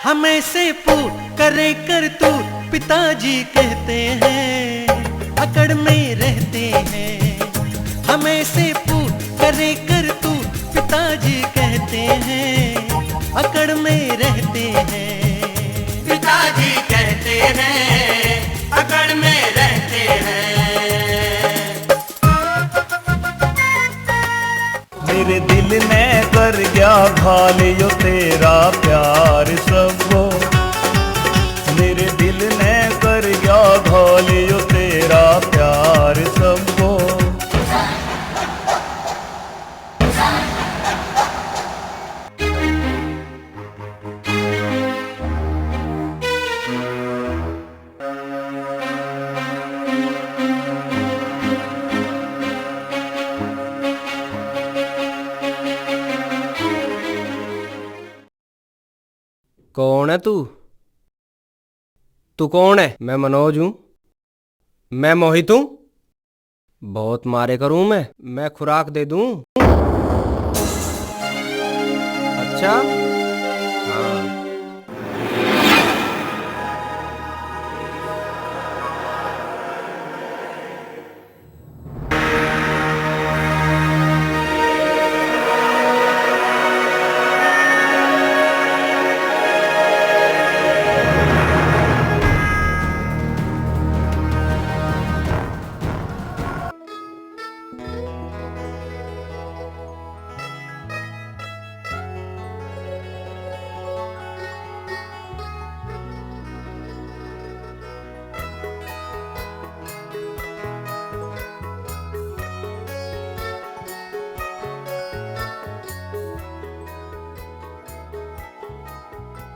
हमें से पूछ करे कर तू पिताजी कहते हैं अकड़ में रहते हैं। हमें से पूछ करे कर तू पिताजी कहते हैं अकड़ में रहते हैं। पिताजी कहते हैं अकड़ में रहते हैं। मेरे दिल ने कर गया घाल यो तेरा प्यार सबो। मेरे दिल ने कर गया घाल यो तेरा प्यार सबो। कौन है तू? तू कौन है? मैं मनोज हूं। मैं मोहित हूं। बहुत मारे करूं मैं खुराक दे दूं। अच्छा हाँ।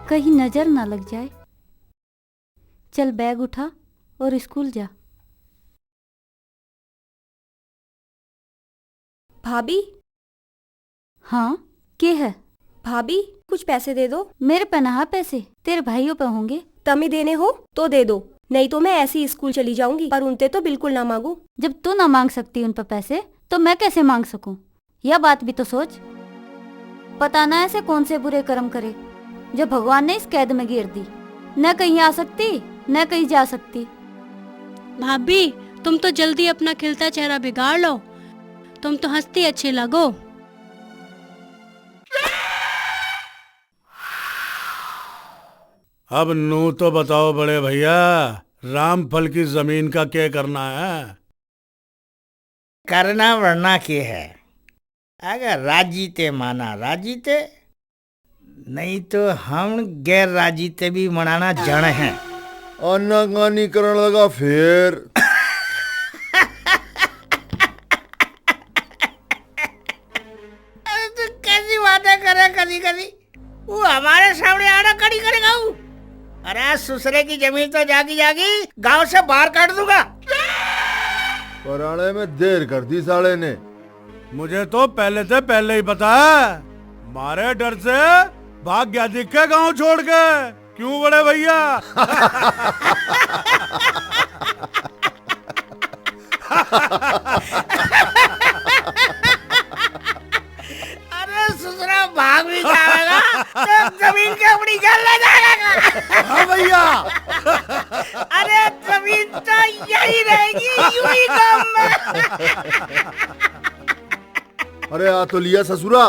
कहीं नजर ना लग जाए। चल बैग उठा और स्कूल जा। भाभी। हाँ क्या है? भाभी कुछ पैसे दे दो। मेरे पे नहा पैसे, तेरे भाइयों पे होंगे। तमी देने हो तो दे दो, नहीं तो मैं ऐसे ही स्कूल चली जाऊंगी, पर उनसे तो बिल्कुल ना मांगू। जब तू ना मांग सकती उन पे पैसे तो मैं कैसे मांग सकूं? यह बात भी तो सोच। पता ना ऐसे कौन से बुरे कर्म करे जो भगवान ने इस कैद में गिर दी। न कहीं आ सकती न कहीं जा सकती। भाभी तुम तो जल्दी अपना खिलता चेहरा बिगाड़ लो। तुम तो हंसती अच्छी लगो। अब नू तो बताओ बड़े भैया, रामफल की जमीन का क्या करना है? करना वरना के है। अगर राजीते माना राजीते, नहीं तो हम गैर राजीते भी मनाना जन है। आनाकानी करने लगा फिर। अरे तू कैसी बातें करे कभी कभी। वो हमारे सामने आना कड़ी करेगा वो। अरे ससुरे की जमीन तो जागी जागी गांव से बाहर काट दूंगा। पुराने में देर कर दी साले ने। मुझे तो पहले से पहले ही पता है। मारे डर से भाग गया दिखे गांव छोड़ के। क्यों बड़े भैया? अरे ससुरा भाग भी जाएगा तो जमीन के अपनी घर ले जाएगा। हाँ भैया। अरे जमीन तो यही रहेगी यूं ही गांव में। अरे आ तो लिया ससुरा।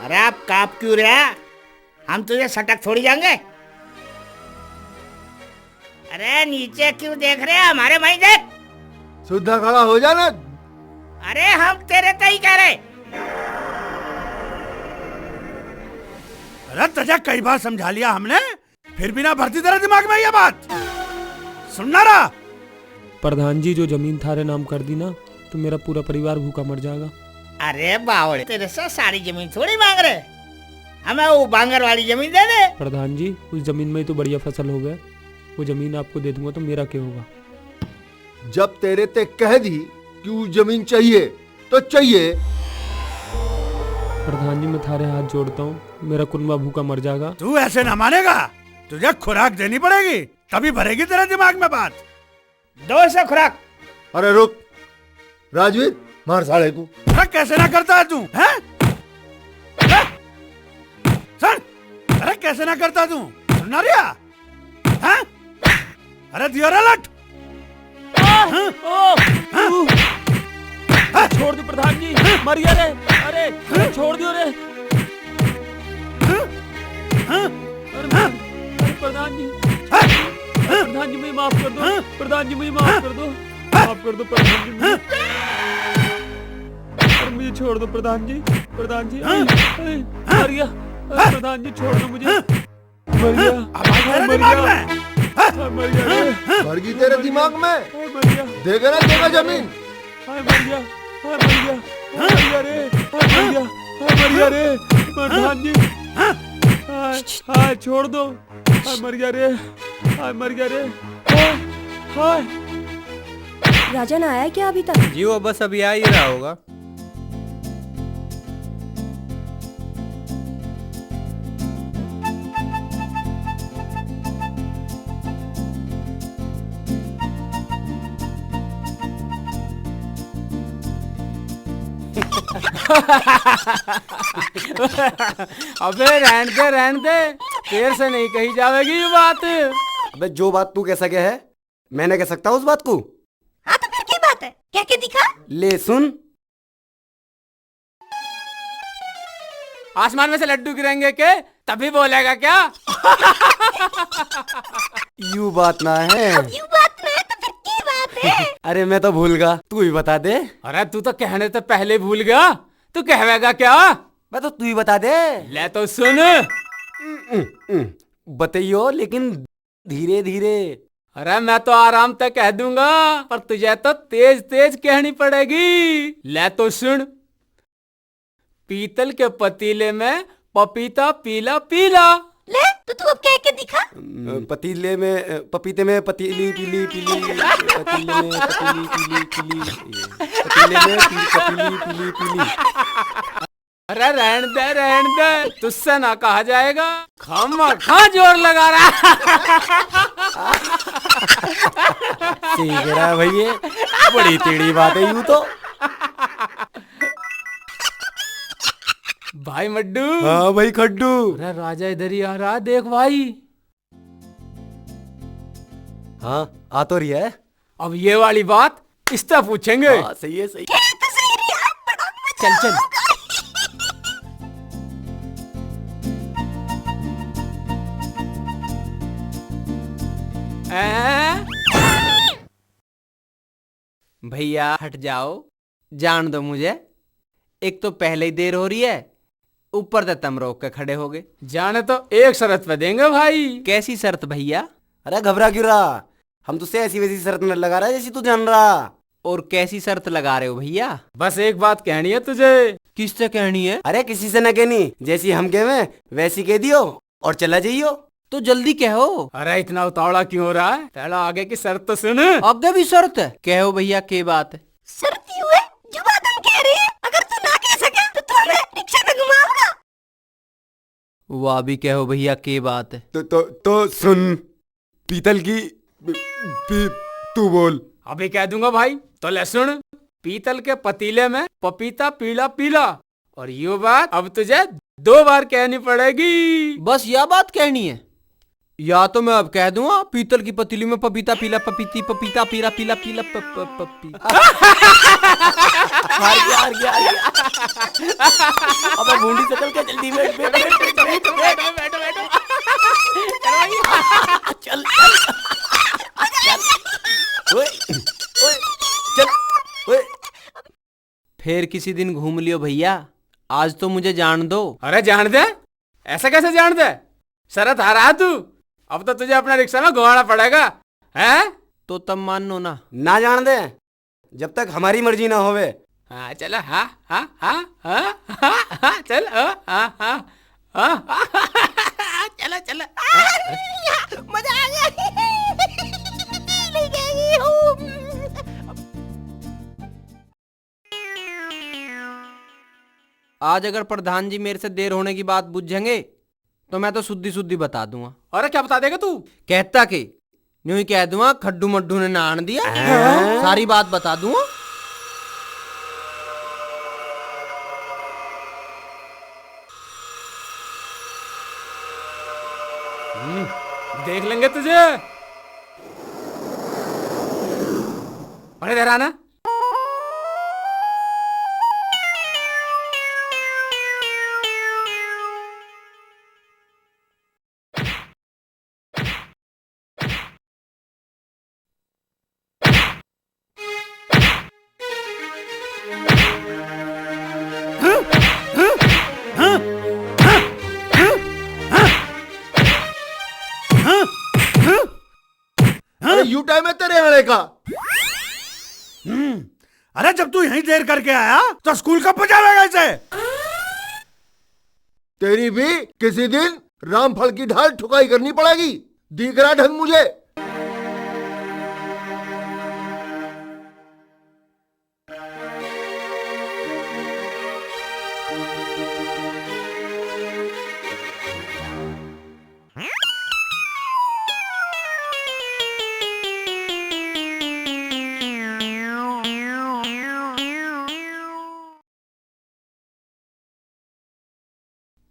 अरे आप काप क्यों रहे? हम तुझे सटक थोड़ी जाएंगे। अरे नीचे क्यों देख रहे हैं? हमारे भाई देख। सीधा खड़ा हो जाना। अरे हम तेरे तो ही कह रहे। अरे तुझे कई बार समझा लिया हमने, फिर भी ना भरती तेरे दिमाग में ये बात। सुनना रहा। प्रधान जी जो जमीन थारे नाम कर दी ना तो मेरा पूरा परिवार भूखा मर जाएगा। अरे बावड़े, तेरे से सारी जमीन थोड़ी मांग रहे, हमें वो बांगर वाली जमीन दे दे। प्रधान जी उस जमीन में ही तो बढ़िया फसल हो गए। वो जमीन आपको दे दूंगा तो मेरा क्या होगा? जब तेरे ते कह दी कि वो जमीन चाहिए तो चाहिए। प्रधान जी मैं थारे हाथ जोड़ता हूँ, मेरा कुनबा भूखा मर जाएगा। तू ऐसे न मानेगा, तुझे खुराक देनी पड़ेगी, तभी भरेगी तेरे दिमाग में बात। 200 खुराक। अरे रुक राजवीर, मार साले को। अरे कैसे ना करता है तू, हैं? सुन, अरे कैसे ना करता तू, सुनना रिया, हैं? अरे दियो रे लट। छोड़ दो प्रधान जी, मर गया रे। अरे छोड़ दियो रे। अरे प्रधान जी, प्रधान जी मुझे माफ कर दो। प्रधान जी मुझे माफ कर दो, माफ कर दो प्रधान जी मुझे। अरे मुझे छोड़ दो प्रधान जी। प्रधान जी मर गया। प्रधान जी छोड़ दो मुझे। मर गया, मर गया, भर गई तेरे दिमाग में। मर गया, देगा ना देगा जमीन। मर गया, मर गया, मर गया रे, मर गया, मर गया रे प्रधान जी। हाय छोड़ दो। मर गया रे, मर गया रे। हाय राजन आया क्या अभी तक? जी वो बस अभी आ ही रहा होगा। अबे रहन दे, देर से नहीं कही जाएगी ये बात। अबे जो बात तू कह सके है, मैंने कह सकता हूँ उस बात को। हाँ तो फिर क्या बात है, क्या क्या दिखा? ले सुन। आसमान में से लड्डू गिरेंगे के तभी बोलेगा क्या? यू बात ना है। यू बात ना है तो फिर क्या बात है? अरे मैं तो भूल गया, तू ही बता दे। अरे तू तो कहने से पहले भूल गया, तू कहवेगा क्या? मैं तो तू ही बता दे। ले तो सुन। बताइयो लेकिन धीरे धीरे। अरे मैं तो आराम से कह दूंगा, पर तुझे तो तेज तेज कहनी पड़ेगी। ले तो सुन। पीतल के पतीले में पपीता पीला पीला। ले तो तू अब कह के दिखा। पतीले में पपीते में पतीली पीली पीली, पतीले में पतीली पीली पीली, पतीले में पतीली पीली पीली। अरे रहन दे, तुझसे ना कहा जाएगा। खा जोर लगा रहा। सीख रहा भैया, बड़ी टेढ़ी बात है यूं तो। भाई मड्डू। हाँ भाई खड्डू। अरे राजा इधर ही आ रहा, देख भाई। हाँ आ तो रही है। अब ये वाली बात इससे पूछेंगे। हाँ सही है, सही। चल चल। भैया हट जाओ, जान दो मुझे। एक तो पहले ही देर हो रही है, ऊपर से तुम रोक के खड़े हो गए। जाने तो एक शर्त पे देंगे भाई। कैसी शर्त भैया? अरे घबरा क्यों रहा, हम तुझसे ऐसी वैसी शर्त न लगा रहा है जैसी तू जान रहा। और कैसी शर्त लगा रहे हो भैया? बस एक बात कहनी है तुझे। किससे कहनी है? अरे किसी से न कहनी, जैसी हम कहे वैसी कह दियो और चला जाइयो। तो जल्दी कहो। अरे इतना उतावला क्यों हो रहा है? पहले आगे की शर्त तो सुन। आगे भी शर्त है? कहो भैया के बात है? शर्त यूं है, जो बात हम कह रहे हैं अगर तू ना कह सके तो तू हमें रिक्शा में घुमाओगा। वाह भी कहो भैया के बात है? तो सुन, पीतल की तू बोल। अभी कह दूंगा भाई, तो ले सुन। पीतल के पतीले में पपीता पीला पीला। और ये बात अब तुझे 2 बार कहनी पड़ेगी। बस यह बात कहनी है? या तो मैं अब कह दूंगा, पीतल की पतीली में पपीता पीला पपीती पपीता पीला पीला पीला पपी। हार गया। अब बूंदी से चल के जल्दी बैठो। चल फिर किसी दिन घूम लियो भैया, आज तो मुझे जान दो। अरे जान दे? ऐसा कैसे जान दे? शरत हारा तू, अब तो तुझे अपना रिक्शा में घुमाना पड़ेगा। हैं? तो तब मान लो ना जान दे जब तक हमारी मर्जी ना होवे। हाँ चलो। चल। चलो। मजा आ गया। आज अगर प्रधान जी मेरे से देर होने की बात बुझेंगे तो मैं तो शुद्धि शुद्धि बता दूंगा। अरे क्या बता देगा तू? कहता के यूं ही कह दूंगा खड्डू मड्डू ने नान दिया, सारी बात बता दूंगा। देख लेंगे तुझे। अरे देर आना। अरे यू टाइम है तेरे आने का। अरे जब तू यहीं देर करके आया तो स्कूल कब पहुंचावेगा इसे? तेरी भी किसी दिन रामफल की ढाल ठुकाई करनी पड़ेगी, दिख रहा ढंग मुझे।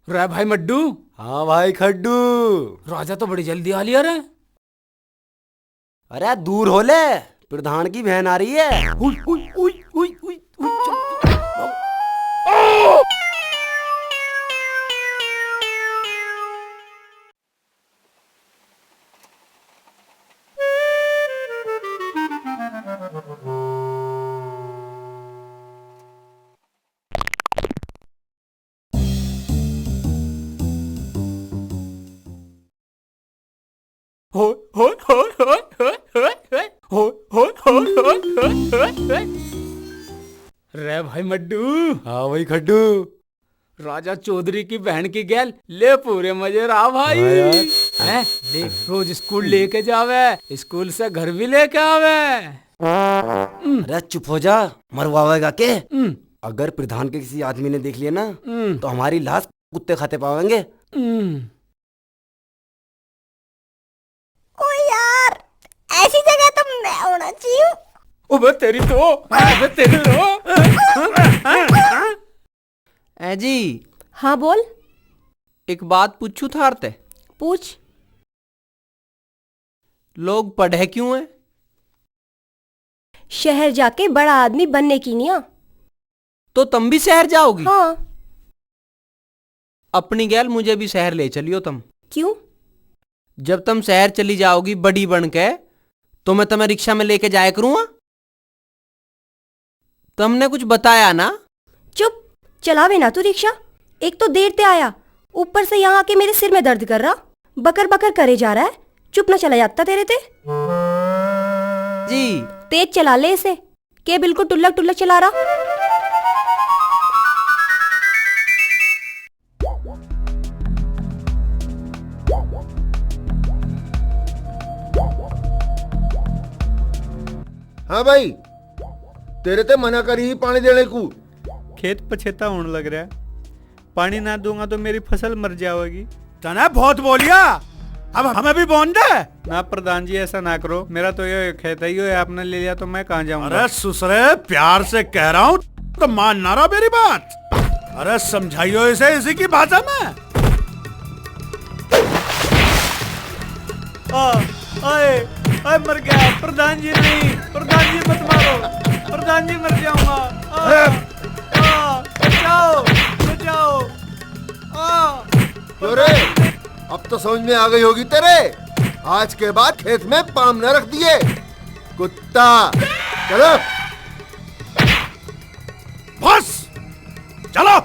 रे भाई मड्डू। हाँ भाई खड्डू। राजा तो बड़ी जल्दी आ लिया रे। अरे दूर हो ले, प्रधान की बहन आ रही है। उई, उई, उई, उई, उई, उई, रे भाई मड्डू। हाँ भाई खड्डू। राजा चौधरी की बहन की गैल ले पूरे मजे रहा भाई। हैं देख रोज स्कूल लेके जावे, स्कूल से घर भी लेके आवे। अरे चुप हो जा, मरवाएगा के? अगर प्रधान के किसी आदमी ने देख लिया ना तो हमारी लाश कुत्ते खाते पाएंगे। ओ यार, ऐसी जगह तो मैं होना चाहिए। ओबे तेरी तो, ओबे तेरी तो। ए जी। हाँ बोल। एक बात पूछू थार ते? पूछ। लोग पढ़े क्यों हैं? शहर जाके बड़ा आदमी बनने की निया। तो तुम भी शहर जाओगी? हाँ। अपनी गैल मुझे भी शहर ले चलियो तुम। क्यों? जब तुम शहर चली जाओगी बड़ी बन के तो मैं तुम्हें रिक्शा में लेके जाया करूंगा। तुमने कुछ बताया ना? चुप, चलावे ना तू रिक्शा। एक तो देर से आया, ऊपर से यहाँ आके मेरे सिर में दर्द कर रहा, बकर बकर करे जा रहा है। चुप ना चला जाता तेरे ते। जी तेज चला ले इसे, के बिल्कुल टुल्लक टुल्लक चला रहा। हाँ भाई, तेरे ते मना करी ही पानी देने को। खेत पछेता होने लग रहा है, पानी ना दूंगा तो मेरी फसल मर जाएगी। तना बहुत बोलिया, अब हमें भी बोन दे। ना प्रधान जी ऐसा ना करो, मेरा तो ये खेत ही है, आपने ले लिया तो मैं कहाँ जाऊंगा। अरे सुसरे प्यार से कह रहा हूँ तो मान ना रहा मेरी बात। अरे समझाइयो इसे इसी की भाषा में। आए मर गया। प्रधान जी नहीं, प्रधान जी मत मारो, प्रधान जी मर जाऊंगा। बचाओ बचाओ। अरे अब तो समझ में आ गई होगी तेरे। आज के बाद खेत में पाम न रख दिए कुत्ता। चलो बस चलो।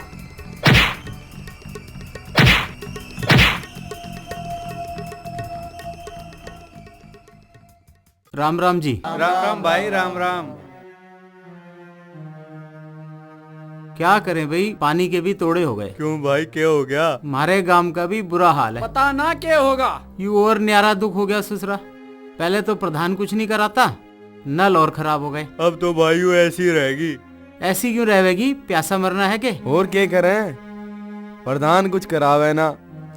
राम राम जी। राम राम भाई, राम राम। क्या करें भाई, पानी के भी तोड़े हो गए। क्यों भाई, क्या हो गया? हमारे गांव का भी बुरा हाल है। पता ना क्या होगा। यू और न्यारा दुख हो गया ससुरा। पहले तो प्रधान कुछ नहीं कराता, नल और खराब हो गए। अब तो भाई ऐसी रहेगी। ऐसी क्यों रहेगी? प्यासा मरना है के? और क्या करें, प्रधान कुछ करावे ना,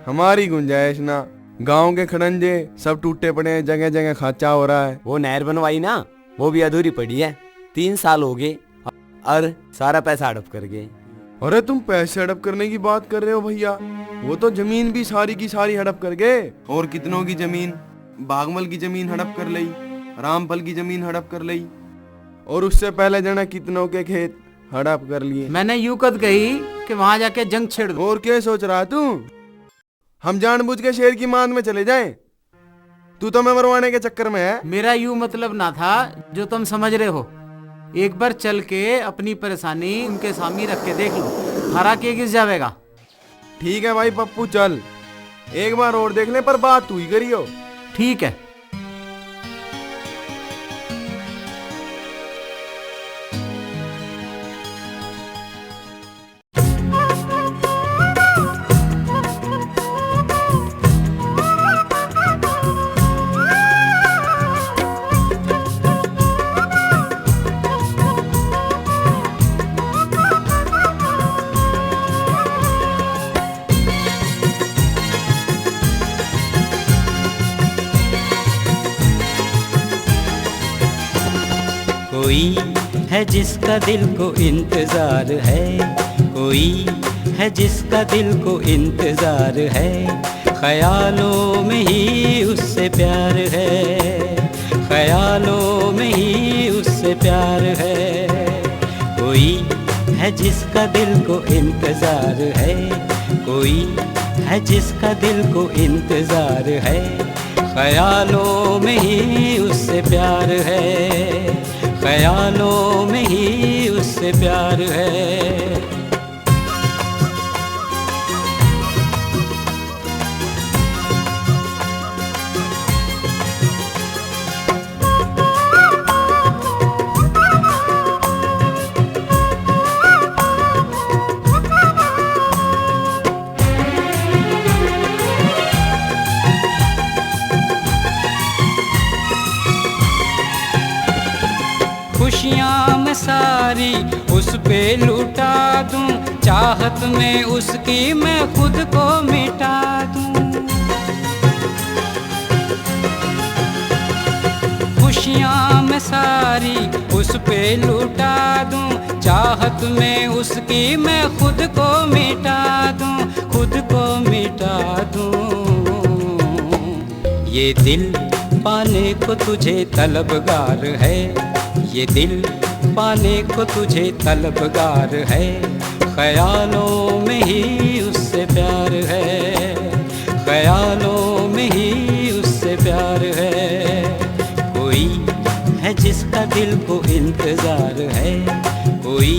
हमारी गुंजाइश ना, गांव के खड़ंजे सब टूटे पड़े हैं, जगह जगह खाचा हो रहा है। वो नहर बनवाई ना, वो भी अधूरी पड़ी है, 3 साल हो गए और सारा पैसा हड़प कर गए। अरे तुम पैसे हड़प करने की बात कर रहे हो भैया, वो तो जमीन भी सारी की सारी हड़प कर गए। और कितनों की जमीन, बागमल की जमीन हड़प कर ली, रामफल की जमीन हड़प कर ली, और उससे पहले जना कितनों के खेत हड़प कर लिए। मैंने यूं कद कही कि वहां जाके जंग छेड़ दो। और क्या सोच रहा तू, हम जानबूझ के शेर की मांद में चले जाएं? तू तो मैं मरवाने के चक्कर में है। मेरा यूं मतलब ना था जो तुम समझ रहे हो। एक बार चल के अपनी परेशानी उनके सामने रख के देख लो, हरा के गिर जाएगा। ठीक है भाई पप्पू, चल एक बार और देख ले, पर बात तू ही करियो। ठीक है। कोई है जिसका दिल को इंतजार है, कोई है जिसका दिल को इंतजार है, ख्यालों में ही उससे प्यार है, ख्यालों में ही उससे प्यार है। कोई है जिसका दिल को इंतजार है, कोई है जिसका दिल को इंतजार है, ख्यालों में ही उससे प्यार है, ख्यालों में ही उससे प्यार है। खुशियाँ मैं सारी उस पे लुटा दूं, चाहत में उसकी मैं खुद को मिटा दूं। खुशियाँ मैं सारी उस पे लुटा दूं, चाहत में उसकी मैं खुद को मिटा दूं, खुद को मिटा दूं। ये दिल पाने को तुझे तलबगार है, ये दिल पाने को तुझे तलबगार है, ख्यालों में ही उससे प्यार है, ख्यालों में ही उससे प्यार है। कोई है जिसका दिल को इंतजार है, कोई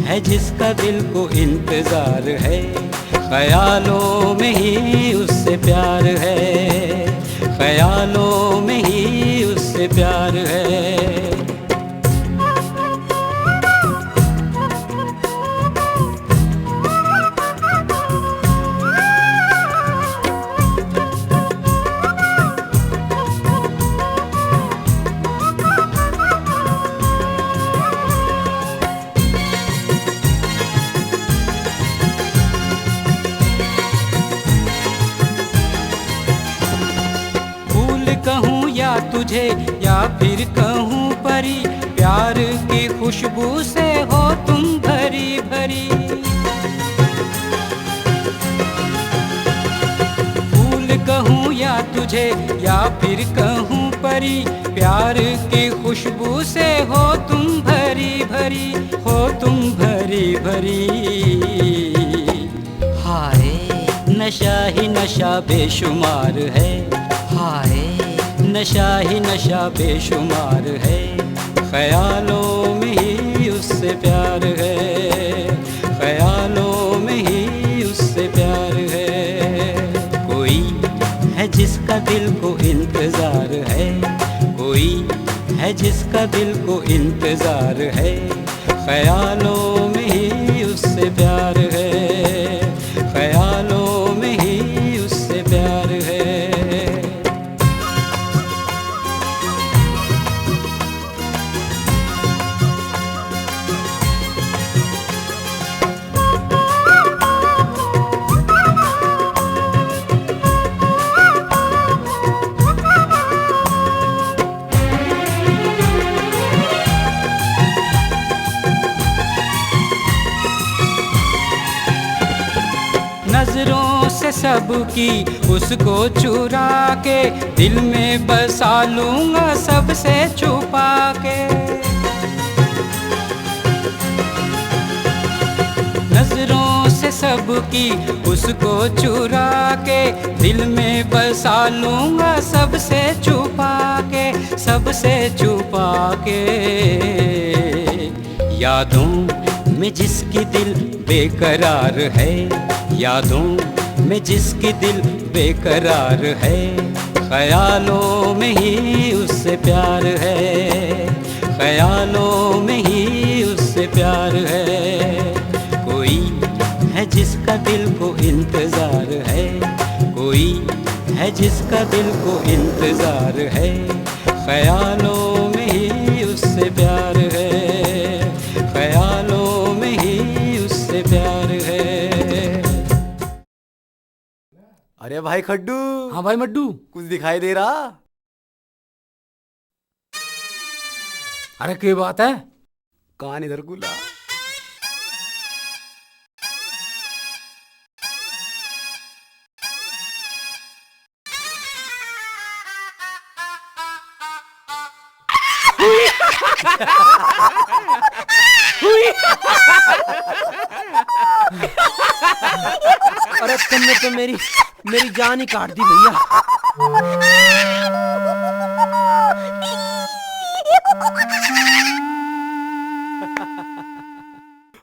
है जिसका दिल को इंतजार है, ख्यालों में ही उससे प्यार है, ख्यालों में ही उससे प्यार है। कहूँ या तुझे या फिर कहूँ परी, प्यार की खुशबू से हो तुम भरी भरी। फूल कहूँ या तुझे या फिर कहूँ परी, प्यार की खुशबू से हो तुम भरी भरी, हो तुम भरी भरी। हाय नशा ही नशा बेशुमार है, हाय नशा ही नशा बेशुमार है, ख्यालों में ही उससे प्यार है, ख्यालों में ही उससे प्यार है। कोई है जिसका दिल को इंतजार है, कोई है जिसका दिल को इंतजार है, ख्यालों में ही उससे प्यार है, ख्यालों में ही उससे प्यार है। सबकी उसको चुरा के, दिल में बसा लूंगा सबसे छुपा के। नजरों से सबकी उसको चुरा के, दिल में बसा लूंगा सबसे छुपा के, सबसे छुपा के। यादों में जिसकी दिल बेकरार है, यादों में जिसकी दिल बेकरार है, ख्यालों में ही उससे प्यार है, ख्यालों में ही उससे प्यार है। कोई है जिसका दिल को इंतजार है, कोई है जिसका दिल को इंतजार है, ख्यालों में ही उससे प्यार है, ख्यालों में ही उससे प्यार है। अरे भाई खड्डू। हाँ भाई मड्डू। कुछ दिखाई दे रहा? अरे क्या बात है? कान इधर गुला। अरे तुमने तो मेरी जान ही काट दी भैया।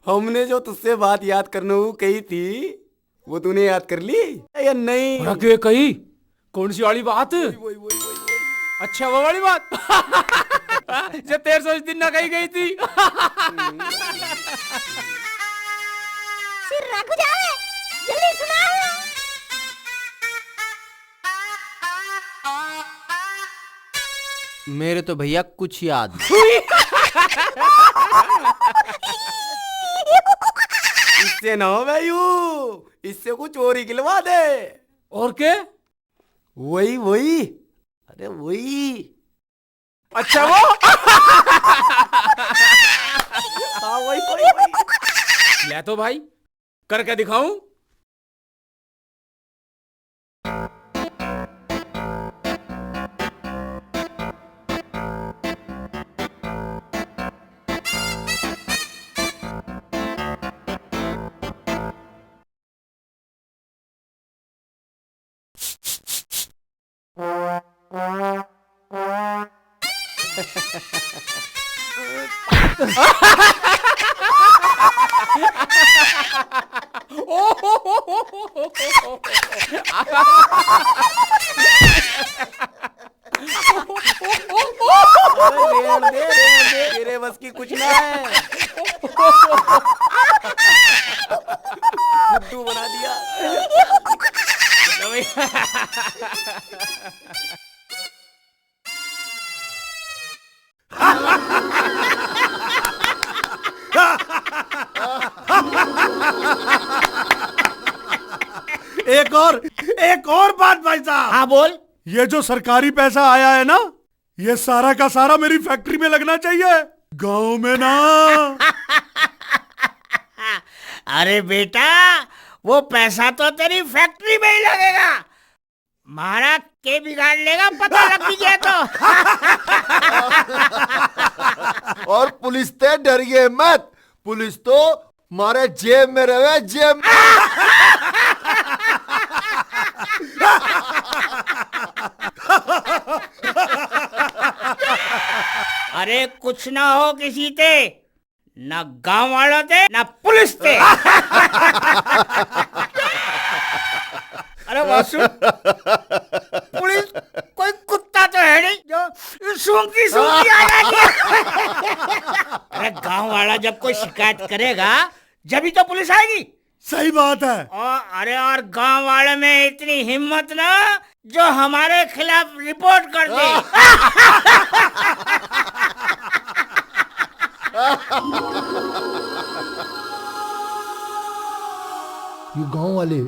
हमने जो तुझसे बात याद करने को कही थी, वो तूने याद कर ली या नहीं? रखे कही? कौन सी वाली बात? अच्छा वो वाली बात जो 1300 दिन ना कही गई थी। सिर रख जाए, जल्दी सुनाओ। मेरे तो भैया कुछ याद इससे ना हो भाईयू, इससे कुछ और ही गिलवा दे। और क्या? वही वही, अरे वही। अच्छा वो हाँ वही वही वही। ले तो भाई करके दिखाऊं? तेरे बस की कुछ ना है। बुद्धू बना दिया। एक और बात भाई साहब। हाँ बोल। ये जो सरकारी पैसा आया है ना, ये सारा का सारा मेरी फैक्ट्री में लगना चाहिए, गांव में ना। अरे बेटा, वो पैसा तो तेरी फैक्ट्री में ही लगेगा। मारा के बिगाड़ लेगा पता लग भी गया तो। और पुलिस से डरिए मत, पुलिस तो मारे जेब में रहे, जेब में। अरे कुछ ना हो किसी ते, ना गांव वालों थे ना पुलिस थे। अरे वासु, पुलिस कोई कुत्ता तो है नहीं जो सूंघती सूंघती आ जाती है। अरे गांव वाला जब कोई शिकायत करेगा जब ही तो पुलिस आएगी। सही बात है। और गांव वाले में इतनी हिम्मत ना जो हमारे खिलाफ रिपोर्ट कर दे। ये गांव वाले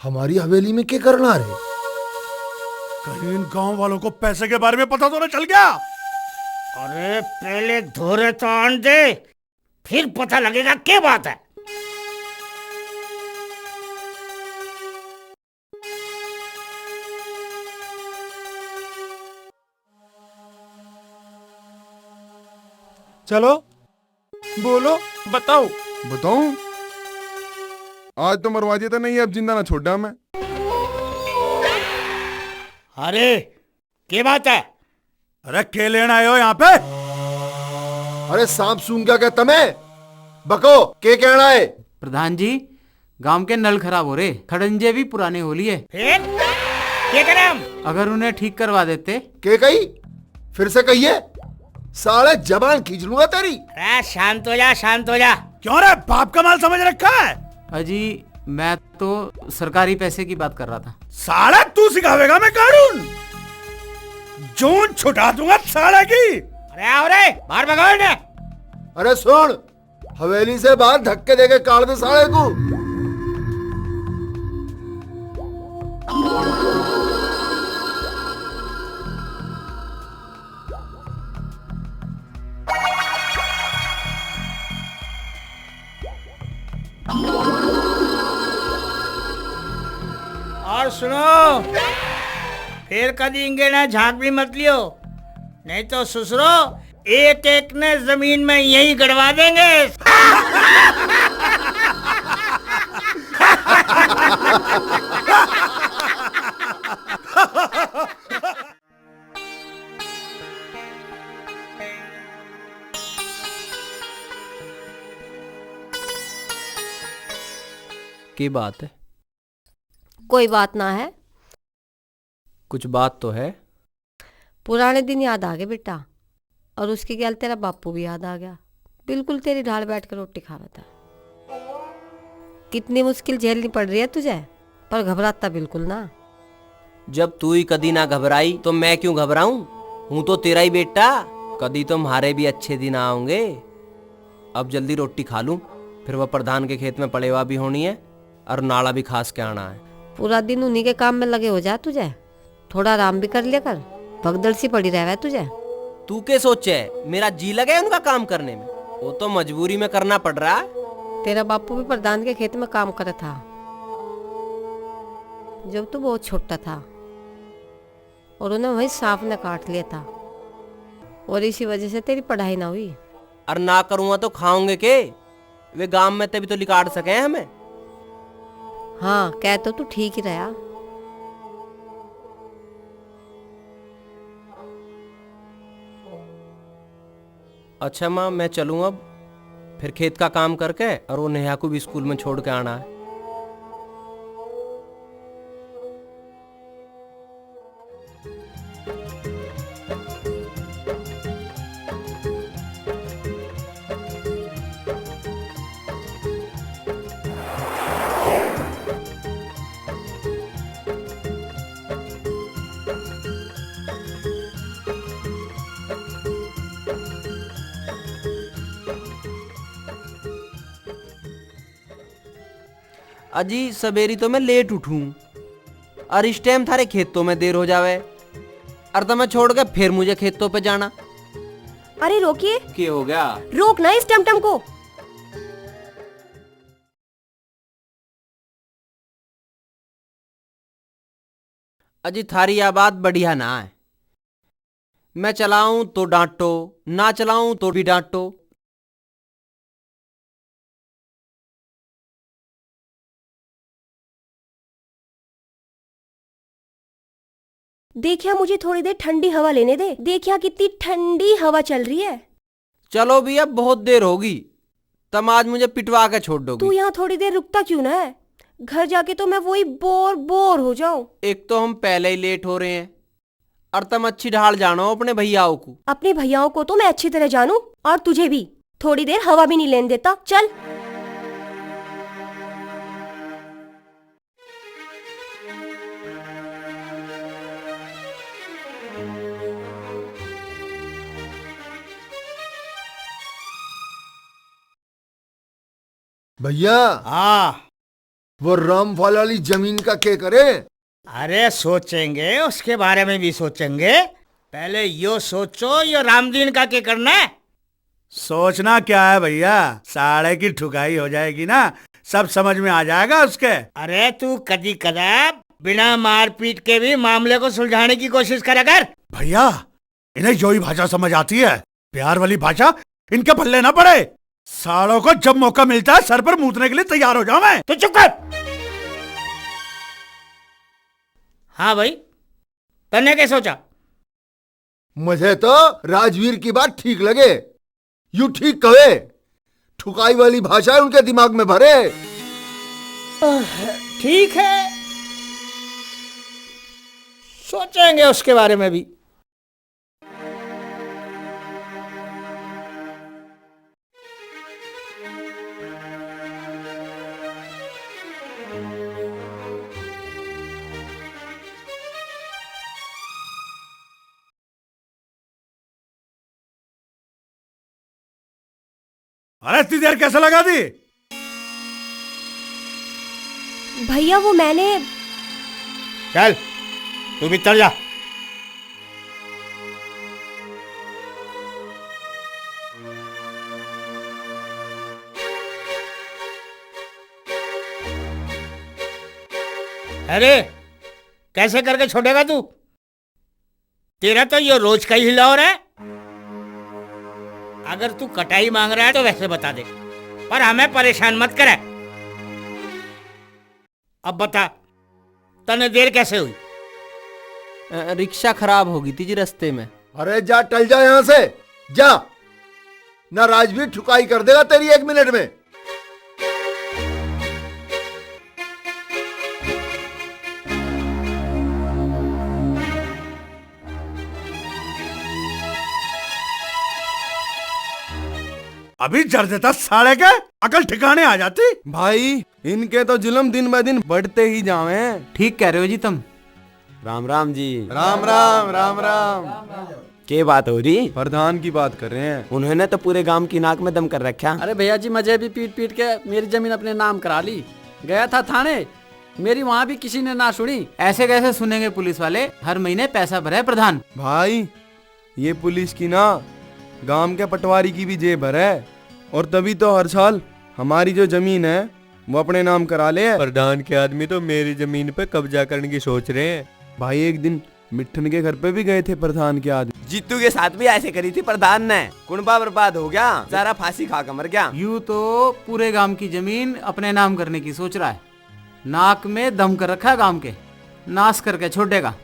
हमारी हवेली में क्या करना रहे? कहीं इन गांव वालों को पैसे के बारे में पता तो न चल गया? अरे पहले धोरे तो आन दे, फिर पता लगेगा क्या बात है। चलो बोलो, बताओ। बताऊं? आज तो मरवा दिया था, नहीं अब जिंदा ना छोड़ा मैं। अरे क्या बात है? अरे के लेना आए हो यहाँ पे? अरे सांप सूंघ क्या कहता मैं? बको के कहना है? प्रधान जी, गांव के नल खराब हो रहे, खड़ंजे भी पुराने हो लिए। फिर क्या करें हम? अगर उन्हें ठीक करवा देते। के कही? फिर से कहिए, साले जबान खींच लूंगा तेरी। अरे शांत हो जा, शांत हो जा। क्यों रे, बाप का माल समझ रखा है? अजी मैं तो सरकारी पैसे की बात कर रहा था। साला तू सिखावेगा मैं कानून? जून छुटा दूंगा साला की। अरे आओ रे, बाहर भगाओ इन्हें। अरे सुन, हवेली से बाहर धक्के देके काट दे साले को। और सुनो, फिर कभी इंगे ना झांक भी मत लियो, नहीं तो ससुरो एक एक ने जमीन में यही गड़वा देंगे। की बात है? कोई बात ना है। कुछ बात तो है। पुराने दिन याद आ गए बेटा, और उसके गैल तेरा बापू भी याद आ गया। बिल्कुल तेरी ढाल बैठ कर रोटी खा रहा था। कितनी मुश्किल झेलनी पड़ रही है तुझे, पर घबराता बिल्कुल ना। जब तू ही कदी ना घबराई तो मैं क्यों घबराऊं? हूं तो तेरा ही बेटा, कदी तुम्हारे भी अच्छे दिन आओगे। अब जल्दी रोटी खा लूं, फिर वह प्रधान के खेत में पड़ेवा भी होनी है और नाला भी खास के आना है। पूरा दिन उन्हीं के काम में लगे हो जा तुझे, थोड़ा आराम भी कर लिया कर। भगदड़ सी पड़ी रहे तुझे। तू क्या सोचे, मेरा जी लगे उनका काम करने में? वो तो मजबूरी में करना पड़ रहा है। तेरा बापू भी प्रधान के खेत में काम कर था जब तू बहुत छोटा था, और उन्हें वही सांप ने काट लिया था, और इसी वजह से तेरी पढ़ाई ना हुई। और ना करूँगा तो खाओगे के? वे गांव में तभी तो लिकाट सके हमें। हाँ कह तो तू ठीक ही रहा। अच्छा माँ, मैं चलूँ अब, फिर खेत का काम करके, और वो नेहा को भी स्कूल में छोड़ के आना है। अजी सवेरी तो मैं लेट उठूं, और इस टाइम थारे खेतों में देर हो जावे, और तो मैं छोड़ के फिर मुझे खेतों पे जाना। अरे रोकिए। क्या हो गया? रोकना इस टमटम को। अजी थारी यह बात बढ़िया ना है। मैं चलाऊं तो डांटो, ना चलाऊं तो भी डांटो। देखिया मुझे थोड़ी देर ठंडी हवा लेने दे। देखिया कितनी ठंडी हवा चल रही है। चलो भी, अब बहुत देर होगी, तब आज मुझे पिटवा के छोड़ दोगी। तू यहाँ थोड़ी देर रुकता क्यों ना है? घर जाके तो मैं वही बोर हो जाऊं। एक तो हम पहले ही लेट हो रहे हैं, और तुम अच्छी ढाल जानो अपने भैयाओं को। अपने भैयाओं को तो मैं अच्छी तरह जानू, और तुझे भी। थोड़ी देर हवा भी नहीं लेने देता। चल। भैया। हाँ। वो रामफल वाली जमीन का क्या करे? अरे सोचेंगे, उसके बारे में भी सोचेंगे। पहले यो सोचो, यो रामदीन का क्या करना है? सोचना क्या है भैया, साढ़े की ठुकाई हो जाएगी ना, सब समझ में आ जाएगा उसके। अरे तू कदी कदा बिना मारपीट के भी मामले को सुलझाने की कोशिश करा कर। भैया इन्हें जो ही भाषा समझ आती है, प्यार वाली भाषा इनके पल्ले ना पड़े। सालों को जब मौका मिलता है सर पर मूतने के लिए तैयार हो जाऊं मैं। तो चुप कर। हाँ भाई, तन्ने क्या सोचा? मुझे तो राजवीर की बात ठीक लगे। यू ठीक कहे, ठुकाई वाली भाषा उनके दिमाग में भरे। ठीक है, सोचेंगे उसके बारे में भी। अरे इतनी देर कैसे लगा दी? भैया वो मैंने। चल तू भी चल जा। अरे कैसे करके छोड़ेगा तू? तेरा तो ये रोज का ही हिलावर है। अगर तू कटाई मांग रहा है तो वैसे बता दे, पर हमें परेशान मत करे। अब बता, तने देर कैसे हुई? रिक्शा खराब हो गई थी जी रास्ते में। अरे जा, टल जा यहां से जा, ना राजवीर ठुकाई कर देगा तेरी 1 मिनट में। अभी जर देता साले के, अकल ठिकाने आ जाती। भाई इनके तो जुल्म दिन ब दिन बढ़ते ही जावे। ठीक कह रहे हो जी तुम। राम राम जी। राम राम राम राम। के बात हो रही? प्रधान की बात कर रहे हैं। उन्होंने तो पूरे गांव की नाक में दम कर रखा। अरे भैया जी, मुझे भी पीट पीट के मेरी जमीन अपने नाम करा ली। गया था थाने, मेरी वहाँ भी किसी ने ना सुनी। ऐसे कैसे सुनेंगे पुलिस वाले? हर महीने पैसा भरे प्रधान। भाई ये पुलिस की ना, गांव के पटवारी की भी जेब भर है, और तभी तो हर साल हमारी जो जमीन है वो अपने नाम करा ले। प्रधान के आदमी तो मेरी जमीन पे कब्जा करने की सोच रहे हैं। भाई एक दिन मिट्ठन के घर पे भी गए थे प्रधान के आदमी। जीतू के साथ भी ऐसे करी थी प्रधान ने। कुनबा बर्बाद हो गया, सारा फांसी खा कर मर गया। यूं तो पूरे गांव की जमीन अपने नाम करने की सोच रहा है। नाक में दम कर रखा है गांव के, नाश करके छोड़ेगा।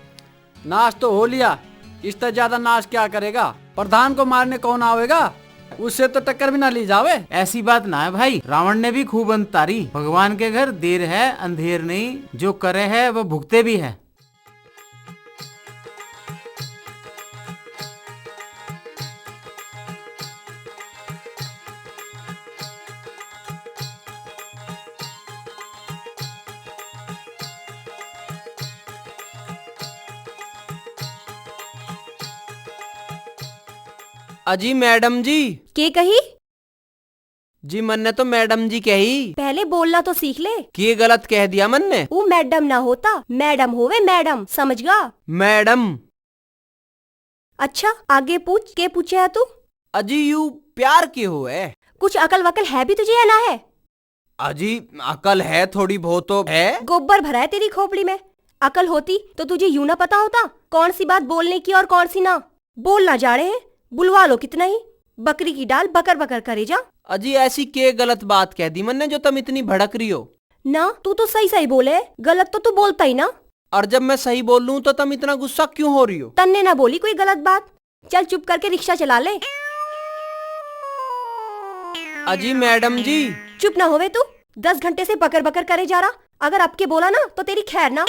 नाश तो हो लिया, इससे ज्यादा नाश क्या करेगा? प्रधान को मारने कौन आवेगा? उससे तो टक्कर भी ना ली जावे। ऐसी बात ना है भाई, रावण ने भी खूब अंत तारी। भगवान के घर देर है अंधेर नहीं, जो करे है वो भुगते भी है। अजी मैडम जी। के कही? जी मन ने तो मैडम जी कही। पहले बोलना तो सीख ले। कि गलत कह दिया मन ने। वो मैडम ना होता, मैडम होवे मैडम, समझ गा? मैडम। अच्छा आगे पूछ, के पूछे है तू? अजी यू प्यार के हो है? कुछ अकल वकल है भी तुझे या ना है? अजी अकल है, थोड़ी बहुत तो है। गोबर भरा है तेरी खोपड़ी में। अकल होती तो तुझे यूं ना पता होता कौन सी बात बोलने की और कौन सी ना। बोलना जा रहे हैं, बुलवा लो कितना ही। बकरी की डाल बकर बकर करे जा। अजी ऐसी के गलत बात कह दी मन ने जो तुम इतनी भड़क रही हो? ना तू तो सही सही बोले, गलत तो तू बोलता ही ना। और जब मैं सही बोल लूं तो तुम इतना गुस्सा क्यों हो रही हो? तन्ने ना बोली कोई गलत बात। चल चुप करके रिक्शा चला ले। अजी मैडम जी। चुप ना होवे तू, 10 घंटे से बकर बकर करे जा रहा। अगर आपके बोला ना तो तेरी खैर ना।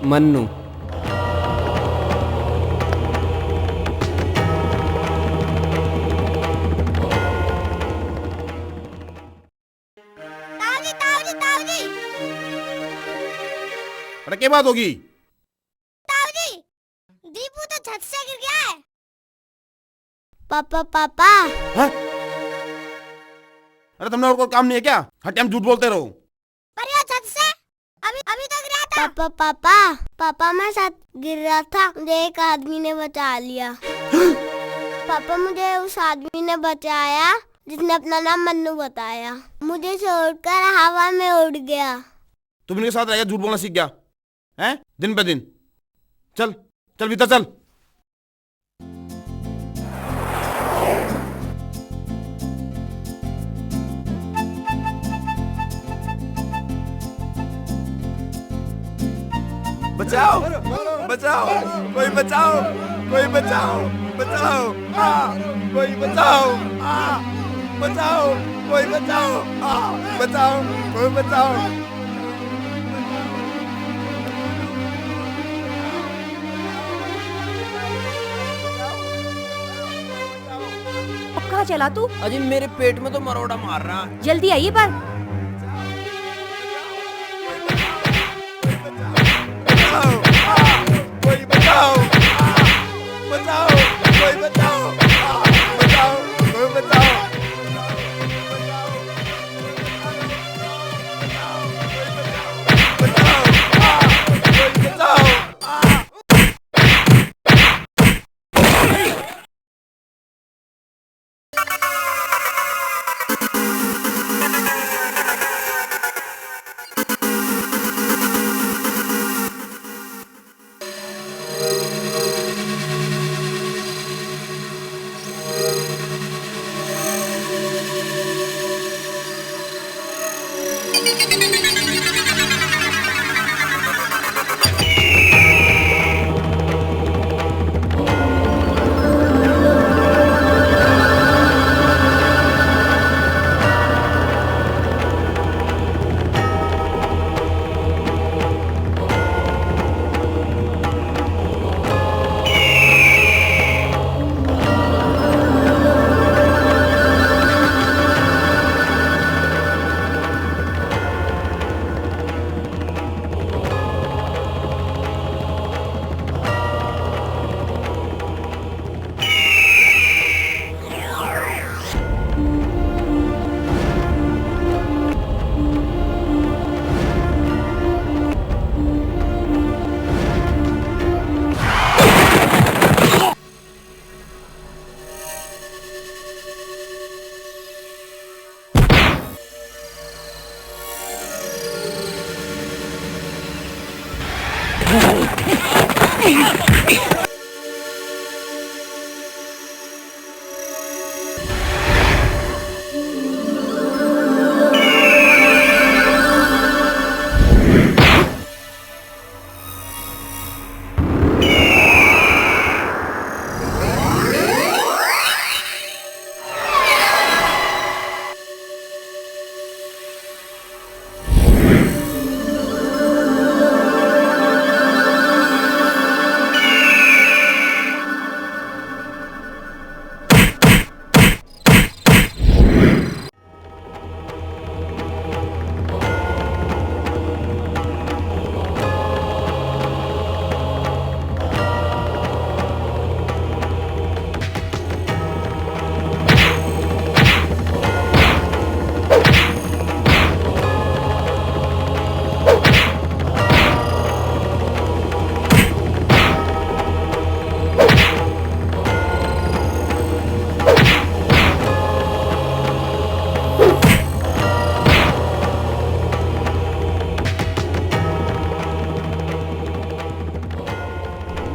मन्नू। अरे क्या बात होगी? ताऊजी, दीपू तो छत से गिर गया है। पापा पापा। हाँ? अरे तुमने और कोई काम नहीं है क्या? हर टाइम झूठ बोलते रहो। पर ये छत से अभी अभी तो गिरा था। पापा पापा पापा मैं छत गिर रहा था, मुझे एक आदमी ने बचा लिया। पापा मुझे उस आदमी ने बचाया जिसने अपना नाम मन्नू बताया। मुझे छोड़कर हवा में उड़ गया। तुम इनके साथ रहेगा, झूठ बोलना सीख गया हैं दिन पे दिन। चल चल भीतर चल। बचाओ बचाओ कोई बचाओ कोई बचाओ बचाओ कोई बचाओ बचाओ कोई बचाओ बचाओ कोई बचाओ। अब कहाँ चला तू? अजी मेरे पेट में तो मरोड़ा मार रहा है। जल्दी आइए पर। कोई बचाओ बचाओ कोई बचाओ बचाओ कोई बचाओ।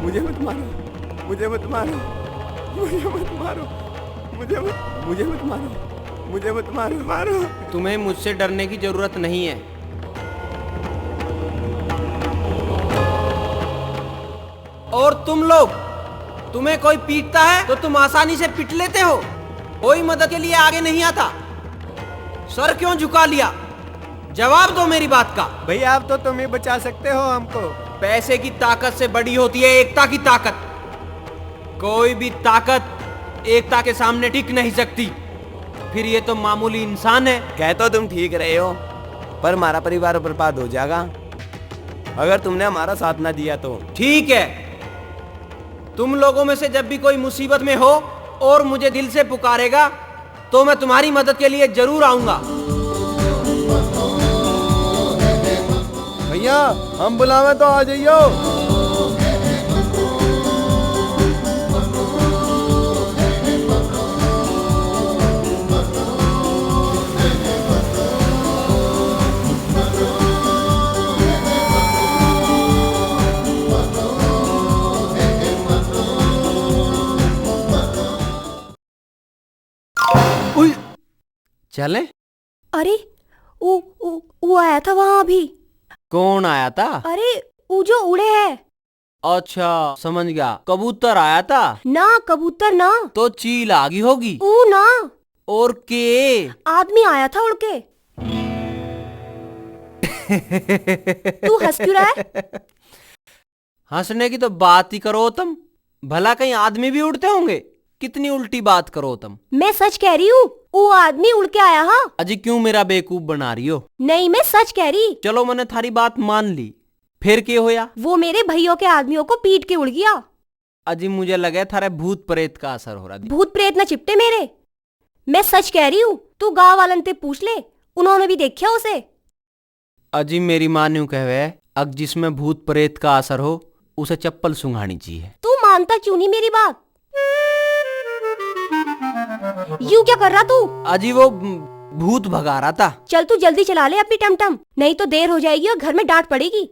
मुझे मत मारो मुझे मत मारो मुझे मत मारो मुझे मत मारो मुझे मत मारो। तुम्हें मुझसे डरने की जरूरत नहीं है। और तुम लोग, तुम्हें कोई पीटता है तो तुम आसानी से पिट लेते हो, कोई मदद के लिए आगे नहीं आता। सर क्यों झुका लिया? जवाब दो मेरी बात का। भैया आप तो तुम ही बचा सकते हो हमको। पैसे की ताकत से बड़ी होती है एकता की ताकत। कोई भी ताकत एकता के सामने टिक नहीं सकती। फिर ये तो मामूली इंसान है। कह तो तुम ठीक रहे हो, पर हमारा परिवार बर्बाद हो जाएगा। अगर तुमने हमारा साथ ना दिया तो। ठीक है, तुम लोगों में से जब भी कोई मुसीबत में हो और मुझे दिल से पुकारेगा तो मैं तुम्हारी मदद के लिए जरूर आऊंगा। भैया हम बुलावे तो आ जाइयो। चले? अरे वो आया था वहाँ अभी। कौन आया था? अरे वो जो उड़े है। अच्छा समझ गया, कबूतर आया था ना। कबूतर ना तो चील आ गई होगी। ऊ ना। और के आदमी आया था उड़ के। तू हंस क्यों रहा है? हंसने की तो बात ही करो तुम, भला कहीं आदमी भी उड़ते होंगे? कितनी उल्टी बात करो तुम। मैं सच कह रही हूँ, वो आदमी उड़ के आया। हाँ अजी क्यों मेरा बेवकूफ बना रही हो? नहीं मैं सच कह रही। चलो मैंने थारी बात मान ली, फिर क्या होया? वो मेरे भैयों के आदमियों को पीट के उड़ गया। अजी मुझे लगे थारे भूत प्रेत का असर हो रहा। भूत प्रेत न चिपटे मेरे, मैं सच कह रही हूँ। तू गाँव वालन से पूछ ले, उन्होंने भी देखा उसे। अजी मेरी माँ न्यू कहवे, अग जिसमें भूत प्रेत का असर हो उसे चप्पल सुंघानी चाहिए। तू मानता क्यों नहीं मेरी बात? यू क्या कर रहा तू? अजी वो भूत भगा रहा था। चल तू जल्दी चला ले अपनी टमटम, नहीं तो देर हो जाएगी और घर में डांट पड़ेगी।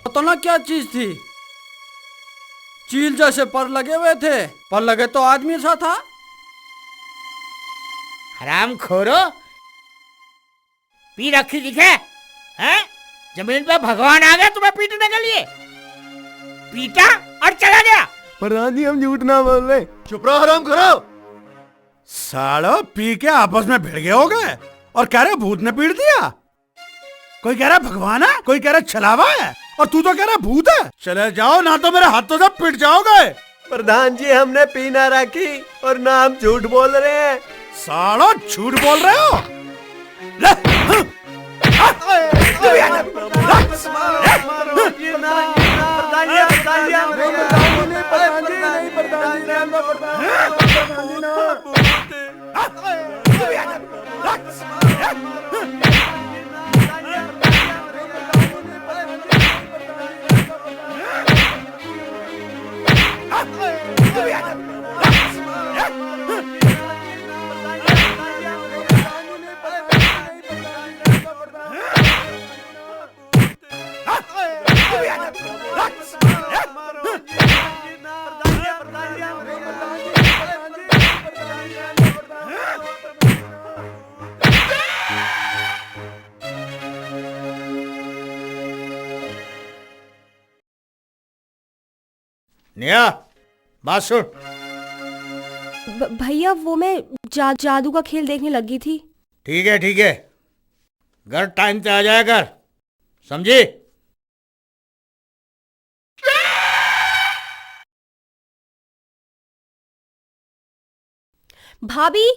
तो ना क्या चीज थी? चील जैसे पर लगे हुए थे, पर लगे तो आदमी सा था। हराम खोरो, पी रखी दिखे हैं? जमीन पे भगवान आ गया तुम्हें पीटने के लिए, पीटा और चला गया। प्रधान जी हम झूठ ना बोल रहे। चुप रहो हराम करो। सालो पी के आपस में भिड़ गए हो गए और कह रहे भूत ने पीट दिया। कोई कह रहा भगवान है, कोई कह रहा छलावा है, और तू तो कह रहा भूत है। चले जाओ ना तो मेरे हाथों से पिट जाओगे। प्रधान जी हमने पी ना रखी और ना हम झूठ बोल रहे हैं। सालो झूठ बोल रहे हो? निया बात सुन। भैया वो मैं जादू का खेल देखने लगी थी। ठीक है, घर टाइम से आ जाया कर, समझी? भाभी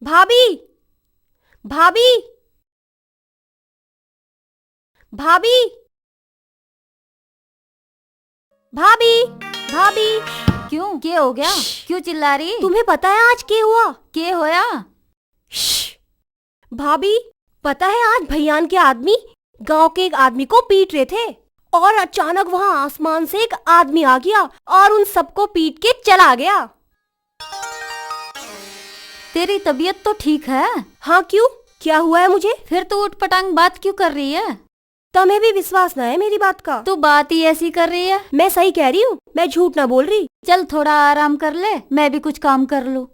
भाभी भाभी भाभी भाभी भाभी। क्यों, क्या हो गया? क्यों चिल्ला रही? तुम्हें पता है आज क्या हुआ? क्या होया? भाभी पता है आज भैयान के आदमी गांव के एक आदमी को पीट रहे थे और अचानक वहां आसमान से एक आदमी आ गया और उन सबको पीट के चला गया। तेरी तबीयत तो ठीक है? हाँ क्यों, क्या हुआ है मुझे? फिर तो उठपटांग बात क्यों कर रही है? तुम्हें भी विश्वास ना है मेरी बात का? तू बात ही ऐसी कर रही है। मैं सही कह रही हूँ, मैं झूठ ना बोल रही। चल थोड़ा आराम कर ले, मैं भी कुछ काम कर लूं।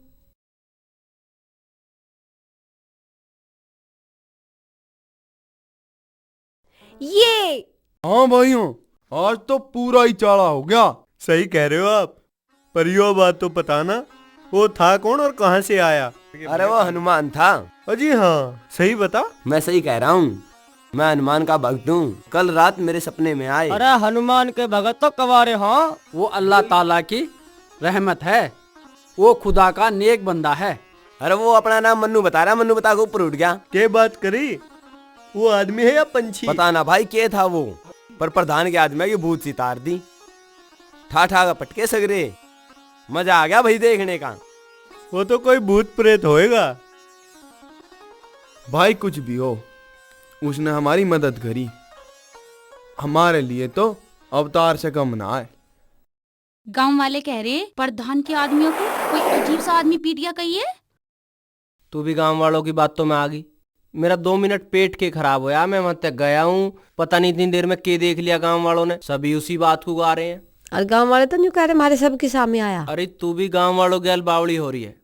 ये हाँ भाइयों, आज तो पूरा ही चाड़ा हो गया। सही कह रहे हो आप, पर यो बात तो पता ना वो था कौन और कहाँ से आया? अरे वो हनुमान था। अजी हाँ, सही बता। मैं सही कह रहा हूँ, मैं हनुमान का भक्त हूँ। कल रात मेरे सपने में आए। अरे हनुमान के भगत तो कवारे हाँ, वो अल्लाह ताला की रहमत है, वो खुदा का नेक बंदा है। अरे वो अपना नाम मन्नू बता रहा, मन्नू बता के ऊपर उठ गया। क्या बात करी? वो आदमी है या पंछी? पता ना भाई क्या था वो, पर प्रधान के आदमी की भूत सी तार दी। ठा ठा का पटके सगरे, मजा आ गया भाई देखने का। वो तो कोई भूत प्रेत होएगा। भाई कुछ भी हो, उसने हमारी मदद करी, हमारे लिए तो अवतार से कम ना है। गांव वाले कह रहे प्रधान के आदमियों को कोई अजीब सा आदमी पीट गया कहिए। तू भी गांव वालों की बात तो मैं आ गई। मेरा 2 मिनट पेट के खराब होया, मैं वहां तक गया हूँ, पता नहीं इतनी देर में के देख लिया गांव वालों ने, सभी उसी बात को गा रहे हैं। और गांव वाले तो न्यू कह रहे हमारे सबके सामने आया। अरे तू भी गांव वालों गैल बावड़ी हो रही है।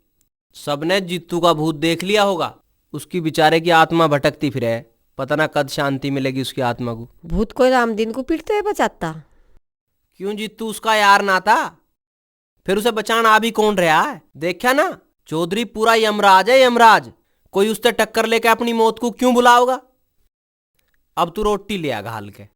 सबने जीतू का भूत देख लिया होगा, उसकी बेचारे की आत्मा भटकती फिरे, पता ना कद शांति मिलेगी उसकी आत्मा को। भूत कोई रामदीन को पीटते हुए बचाता? क्यों जीतू उसका यार ना था, फिर उसे बचाना अभी कौन रहा है? देखा ना चौधरी पूरा यमराज है, यमराज। कोई उससे टक्कर लेके अपनी मौत को क्यों बुलाओगा? अब तू रोटी ले आ घाल के।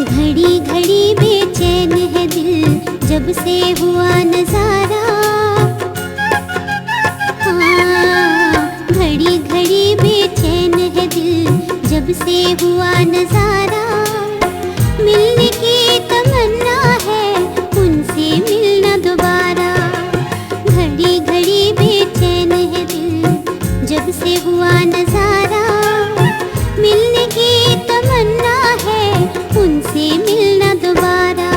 घड़ी घड़ी बेचैन है दिल जब से हुआ नजारा। हाँ, घड़ी घड़ी बेचैन है दिल जब से हुआ नजारा। मिलने की तमन्ना है उनसे मिलना दोबारा। घड़ी घड़ी बेचैन है दिल जब से हुआ नजारा। मिलने की तमन्ना है उनसे मिलना दोबारा।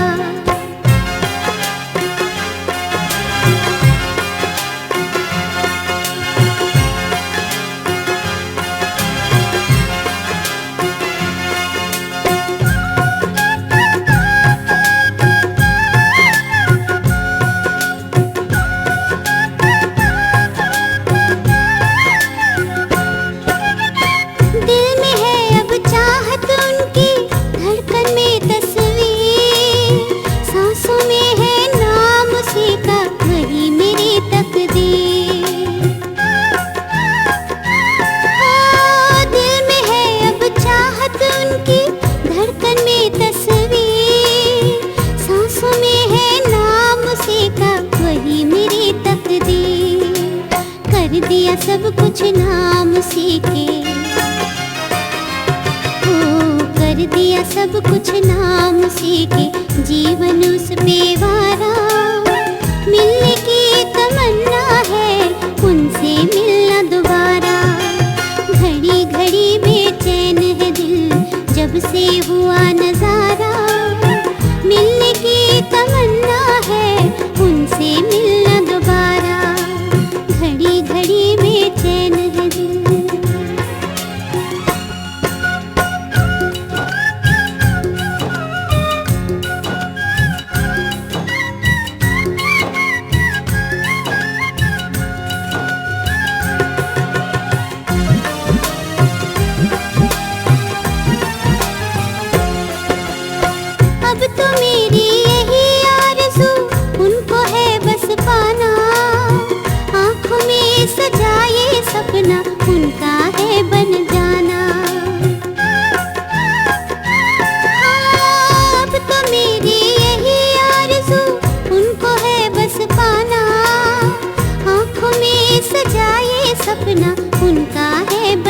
दिल में है अब चाहत उनकी, धड़कन में तस्वीर, सांसों में है नाम उसी का, वही मेरी तकदीर। हाँ, दिल में है अब चाहत उनकी, धड़कन में तस्वीर, सांसों में है नाम उसी का, वही मेरी तकदीर। कर दिया सब कुछ नाम उसी के, कर दिया सब कुछ नाम उसी के, जीवन उस पे वारा। मिलने की तमन्ना है उनसे मिलना दोबारा। घड़ी घड़ी बेचैन है दिल जब से हुआ नजारा। मिलने की तमन्ना है उनसे मिलना दोबारा। घड़ी घड़ी बेचैन है दिल। अब तो मेरी यही आरज़ू उनको है बस पाना। आँखों में सजाए सपना उनका है बन जाना। हाँ, अब तो मेरी यही आरज़ू उनको है बस पाना। आँखों में सजाए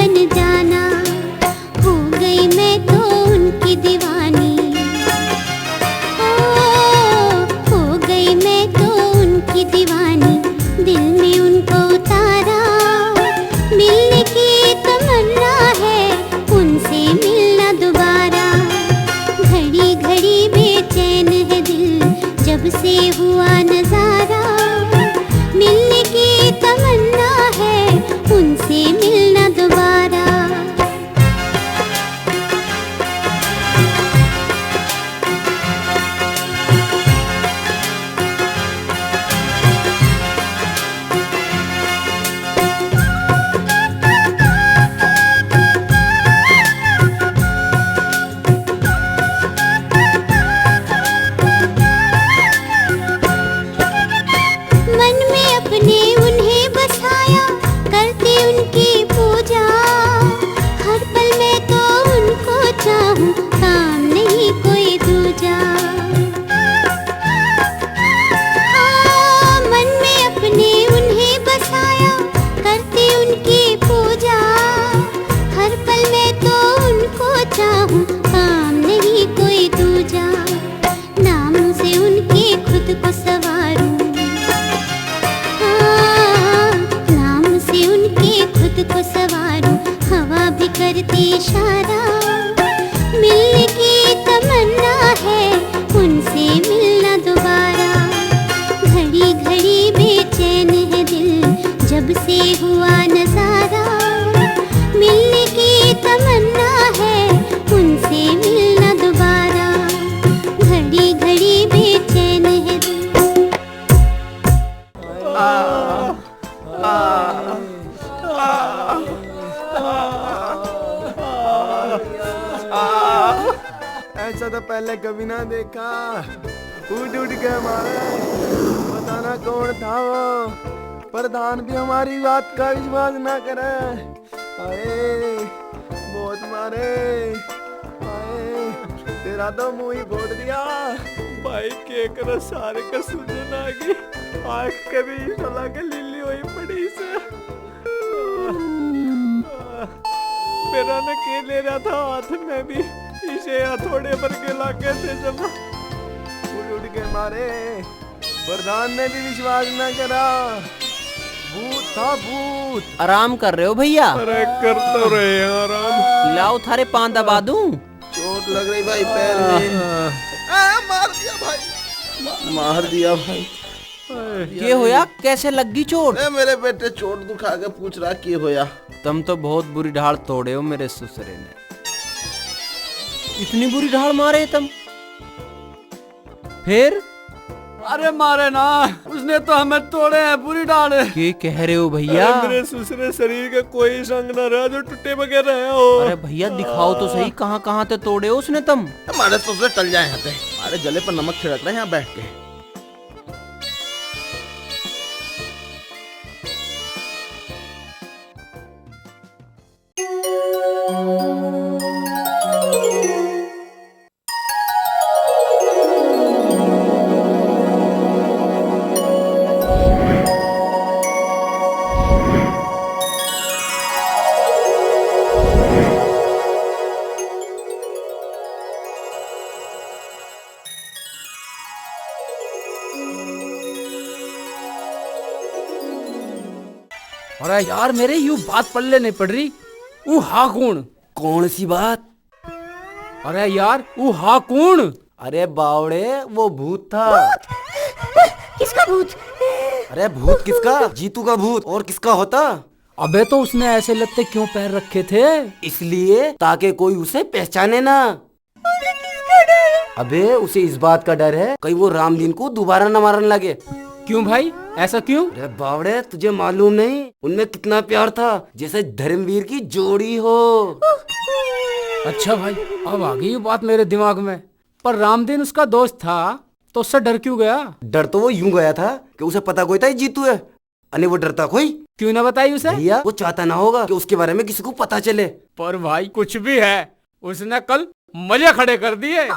बन जाना, हो गई मैं तो उनकी दीवानी। हो गई मैं तो उनकी दीवानी, दिल में उनको उतारा, मिलने की तमन्ना है, उनसे मिलना दोबारा। घड़ी घड़ी बेचैन है दिल, जब से हुआ नजारा, मिलने की तमन्ना है, उनसे मिलना दोबारा। मन में अपने उन्हें बसाया, करते उनकी पूजा, हर पल मैं तो उनको चाहूं, काम नहीं कोई दूजा। हाँ, मन में अपने उन्हें बसाया, करते उनकी पूजा, हर पल मैं तो उनको चाहूं, काम नहीं कोई दूजा। नाम से उनके खुद को सवारूं, नाम से उनके खुद को सवारूं, हवा भी करती इशारा, मिलने की तमन्ना है, उनसे मिलना दोबारा। घड़ी घड़ी बेचैन है दिल, जब से हुआ नजारा, मिलने की तमन्ना है, उनसे मिलना दोबारा। घड़ी घड़ी बेचैन है दिल। ऐसा तो पहले कभी ना देखा, उठ उठ के मारे, बताना कौन था वो, प्रधान भी हमारी बात का विश्वास ना करे। अरे बहुत मारे, अरे तेरा तो मुंह ही फोड़ दिया। भाई के कर सारे का सुनन आ गई, आँख के भी सला के लीली हुई पड़ी से। मेरा न के ले रहा था हाथ में भी, इसे हथौड़े पर के लाके थे जब। उठ उठ के मारे, प्रधान ने भी विश्वास न करा, भूत था भूत। आराम कर रहे हो भैया? अरे कर तो रहे हैं आराम। लाओ थारे पांव दबा दूं। चोट लग रही भाई पैर में। मार दिया भाई, मार दिया भाई। ये होया कैसे लगी चोट? मेरे बेटे चोट दुखा के पूछ रहा कि होया। तुम तो बहुत बुरी ढाल तोड़े हो मेरे ससुरे ने। इतनी बुरी ढाल मारे तुम? फिर? अरे मारे ना, उसने तो हमें तोड़े हैं, बुरी डाल। क्या कह रहे हो भैया? मेरे ससुरे शरीर का कोई संग न रहा जो टूटे बगैर रहे हो। अरे भैया दिखाओ तो सही, कहाँ कहाँ ते तोड़े हो उसने तुम? हमारे ससुरे टल जाए यहाँ पे, हमारे गले पर नमक छिड़क रहे हैं यहाँ बैठ के। अरे यार मेरे यूं बात पल्ले नहीं पड़ रही। ऊ हा कौन सी बात? अरे यार ऊ हा कौन? अरे बावड़े वो भूत था। किसका भूत? अरे भूत किसका? जीतू का भूत, और किसका होता? अबे तो उसने ऐसे लत्ते क्यों पैर रखे थे? इसलिए ताकि कोई उसे पहचाने ना। अबे उसे इस बात का डर है कहीं वो रामदीन को दोबारा न मारने लगे। क्यों भाई, ऐसा क्यों? अरे बावड़े तुझे मालूम नहीं उनमें कितना प्यार था, जैसे धर्मवीर की जोड़ी हो। अच्छा भाई, अब आ गई बात मेरे दिमाग में। पर रामदीन उसका दोस्त था तो उससे डर क्यों गया? डर तो वो यूं गया था कि उसे पता कोई था ये जीतू है, अने वो डरता कोई। क्यों ना बताई उसे? भैया वो चाहता ना होगा कि उसके बारे में किसी को पता चले। पर भाई कुछ भी है, उसने कल मजे खड़े कर दिए।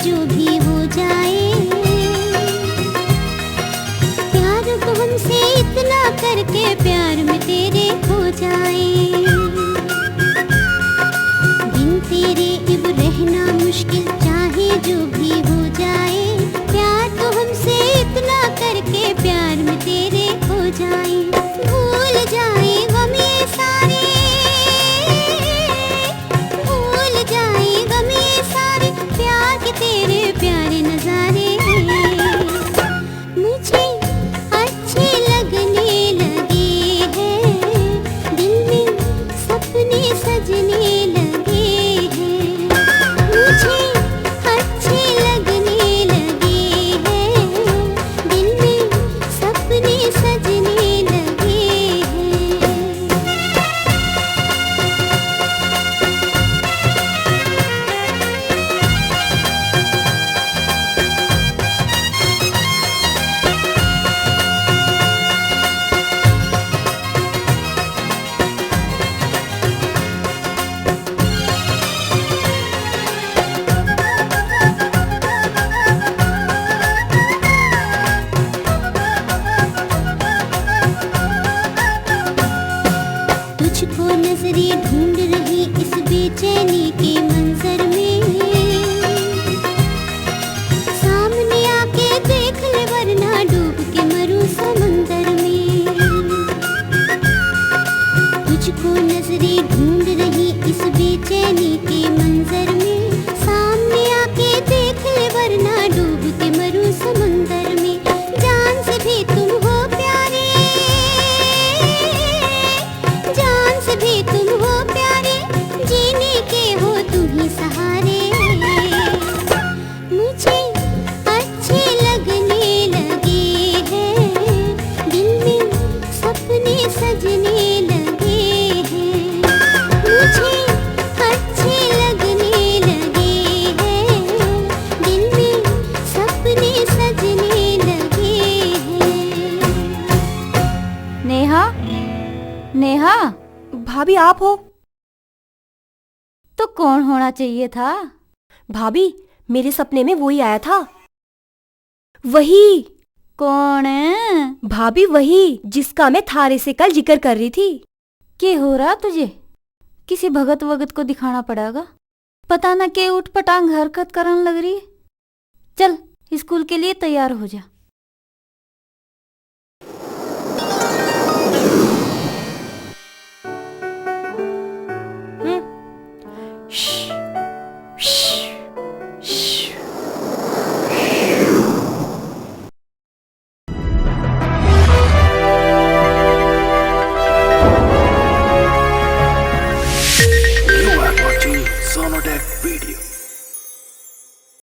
जो भी हो जाए, प्यार को हमसे इतना करके प्यार में तेरे खो जाए, बिन तेरे अब रहना मुश्किल चाहे जो भी हो जाए, प्यार को हमसे इतना करके प्यार में तेरे खो जाए, भूल जाए गम ये सारे, भूल जाए गम ये सारे, प्यार के तेरे प्यारे नजारे मुझे अच्छे लगने लगे हैं, दिल में सपने सजने लगे हैं, मुझे अच्छे लगने लगे हैं, दिल में सपने सजने लगे हैं। तुझको नजरें ढूंढ रही इस बेचैनी के मंजर में, सामने आके देख ले वरना डूब के मरूं समंदर में, तुझको नजरें ढूंढ रही इस बेचैनी के मंजर में, सामने आके देख ले वरना डूब के मरूं समंदर में, जान से भी तुम हो प्यारे, जान से भी तुम हो प्यारे, जीने के हो तुम ही सहारे, मुझे अच्छे लगने लगे हैं, दिल में सपने सजने लगे हैं, मुझे अच्छे लगने लगे हैं, दिल में सपने सजने लगे हैं। नेहा, नेहा, भाभी आप हो? तो कौन होना चाहिए था? भाभी मेरे सपने में वही आया था। वही। कौन है? भाभी वही जिसका मैं थारे से कल जिक्र कर रही थी। क्या हो रहा तुझे? किसी भगत वगत को दिखाना पड़ेगा, पता ना के उठ पटांग हरकत करने लग रही है। चल स्कूल के लिए तैयार हो जा। You are watching Sonodec video.